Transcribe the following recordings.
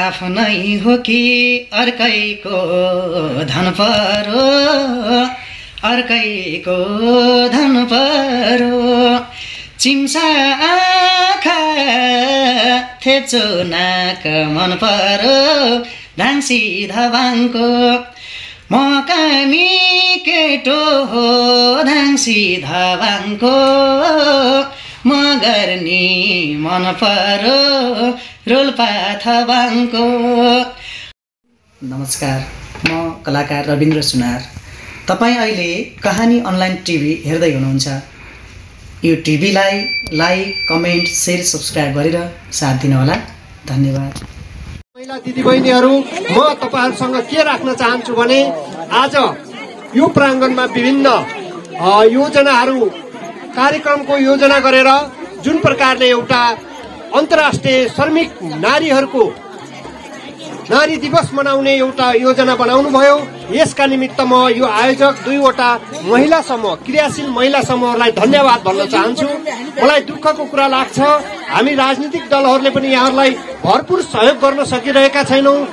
आफ्नै हो कि अर्कैको धन परो, अर्कैको धन परो, चिम्सा आँखा थेचो नाक मन परो, धाङ्सी धवाङको म कामी केटो हो, धाङ्सी धवाङको म गर्नी मन परो, रोल्पा थवाङको। नमस्कार, म कलाकार रविन्द्र सुनार। तपाईँ अहिले कहानी अनलाइन टिभी हेर्दै हुनुहुन्छ। यो टिभीलाई लाइक, कमेन्ट, सेयर, सब्सक्राइब गरेर साथ दिनुहोला। धन्यवाद। महिला दिदीबहिनीहरू, म तपाईहरुसँग के राख्न चाहन्छु भने आज यो प्राङ्गणमा विभिन्न योजनाहरू, कार्यक्रमको योजना गरेर जुन प्रकारले एउटा अन्तर्राष्ट्रिय श्रमिक नारीहरूको नारी दिवस मनाउने एउटा योजना बनाउनु भयो। यसका निमित्त म यो आयोजक दुईवटा महिला समूह, क्रियाशील महिला समूहलाई धन्यवाद भन्न चाहन्छु। मलाई दुःखको कुरा लाग्छ, हामी राजनीतिक दलहरूले पनि यहाँहरूलाई भरपूर सहयोग गर्न सकिरहेका छैनौं।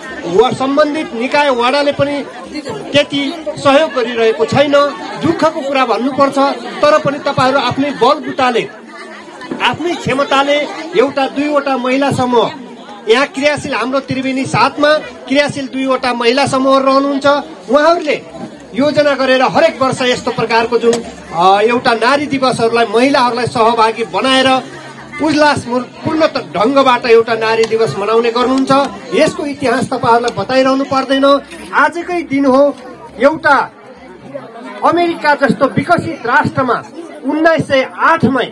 सम्बन्धित निकाय वडाले पनि त्यति सहयोग गरिरहेको छैन। दुःखको कुरा भन्नुपर्छ। तर पनि तपाईहरु आफ्नै बलबुताले, आफ्नै क्षमताले एउटा दुईवटा महिला समूह यहाँ क्रियाशील, हाम्रो त्रिवेणी 7 मा क्रियाशील दुईवटा महिला समूहहरू रहनुहुन्छ। उहाँहरूले योजना गरेर हरेक वर्ष यस्तो प्रकारको जुन एउटा नारी दिवसहरूलाई, महिलाहरूलाई सहभागी बनाएर उल्लासपूर्ण ढंगबाट एउटा नारी दिवस मनाउने गर्नुहुन्छ। यसको इतिहास तपाईहरुलाई बताइरहनु पर्दैन। आजकै दिन हो, एउटा अमेरिका जस्तो विकसित राष्ट्रमा 1908 मा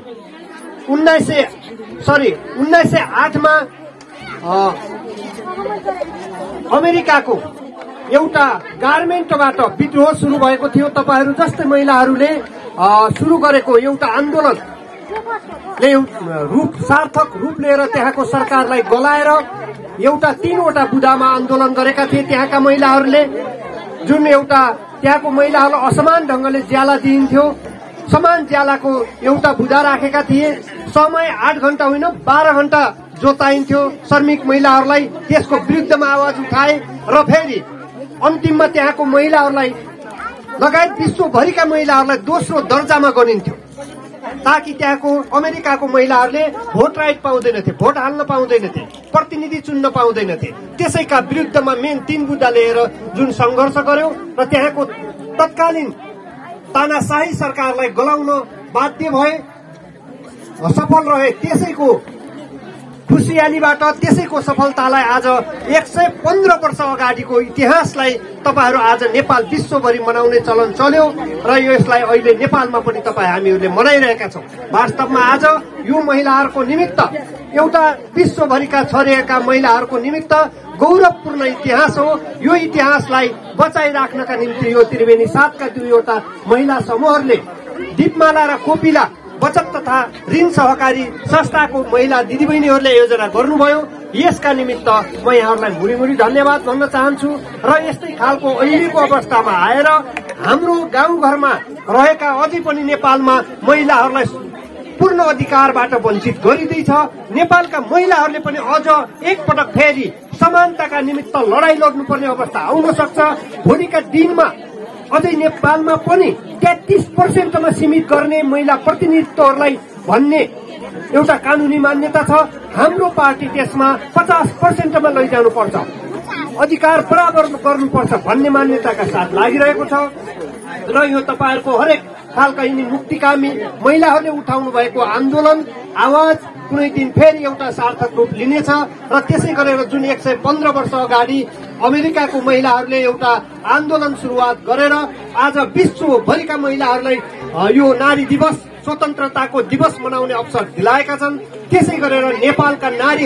अमेरिकाको एउटा गार्मेन्टबाट विद्रोह सुरु भएको थियो। तपाईहरु जस्तै महिलाहरूले सुरु गरेको एउटा आन्दोलनले सार्थक रूप लिएर त्यहाँको सरकारलाई गलाएर एउटा 3वटा बुदामा आन्दोलन गरेका थिए। त्यहाँका महिलाहरूले जुन एउटा त्यहाँको महिलाहरूलाई असमान ढंगले ज्याला दिइन्थ्यो, समान ज्यालाको एउटा बुदा राखेका थिए। समय 8 घण्टा होइन 12 घण्टा जोताइन्थ्यो श्रमिक महिलाहरूलाई। त्यसको विरुद्धमा आवाज उठाए र फेरि अन्तिममा त्यहाँको महिलाहरूलाई लगायत विश्वभरिका महिलाहरूलाई दोस्रो दर्जामा गनिन्थ्यो, ताकि त्यहाँको अमेरिकाको महिलाहरूले भोट राइट पाउँदैनथे, भोट हाल्न पाउँदैनथे, प्रतिनिधि चुन्न पाउँदैनथे। त्यसैका विरुद्धमा मेन 3 बुदा लिएर जुन संघर्ष गर्यो र त्यहाँको तत्कालीन तानाशाही सरकारलाई गलाउन बाध्य भए, सफल रहे। त्यसैको खुसियालीबाट, त्यसैको सफलतालाई आज 115 वर्ष अगाडिको इतिहासलाई तपाईहरु आज नेपाल विश्वभरि मनाउने चलन चल्यो र यसलाई अहिले नेपालमा पनि हामीहरूले मनाइरहेका छौं। वास्तवमा आज यो महिलाहरूको निमित्त, एउटा विश्वभरिका छरिएका महिलाहरूको निमित्त गौरवपूर्ण इतिहास हो। यो इतिहासलाई बचाइराख्नका निम्ति यो त्रिवेणी 7 का दुईवटा महिला समूहहरूले दीपमाला र कोपिला बचत तथा ऋण सहकारी संस्थाको महिला दिदीबहिनीहरूले योजना गर्नुभयो। यसका निमित्त म यहाँहरूलाई मुरी धन्यवाद भन्न चाहन्छु। र यस्तै खालको अहिलेको अवस्थामा आएर हाम्रो गाउँघरमा रहेका अझै पनि नेपालमा महिलाहरूलाई पूर्ण अधिकारबाट वञ्चित गरिँदैछ। नेपालका महिलाहरूले पनि अझ एकपटक फेरि समानताका निमित्त लडाई लड्नुपर्ने अवस्था आउन सक्छ। भोलिका दिनमा अझै नेपालमा पनि 33% मा सीमित गर्ने महिला प्रतिनिधित्वहरूलाई भन्ने एउटा कानूनी मान्यता छ। हाम्रो पार्टी त्यसमा 50% मा लैजानुपर्छ, अधिकार बराबर गर्नुपर्छ भन्ने मान्यताका साथ लागिरहेको छ। र यो तपाईहरुको हरेक खालका यिनी मुक्तिकामी महिलाहरूले उठाउनु भएको आन्दोलन आवाज कुनै दिन फेरि एउटा सार्थक रूप लिनेछ र त्यसै गरेर जुन 115 वर्ष अगाडि अमेरिकाको महिलाहरूले एउटा आन्दोलन सुरुवात गरेर आज विश्वभरिका महिलाहरूलाई यो नारी दिवस स्वतन्त्रताको दिवस मनाउने अवसर दिलाएका छन्। त्यसै गरेर नेपालका नारी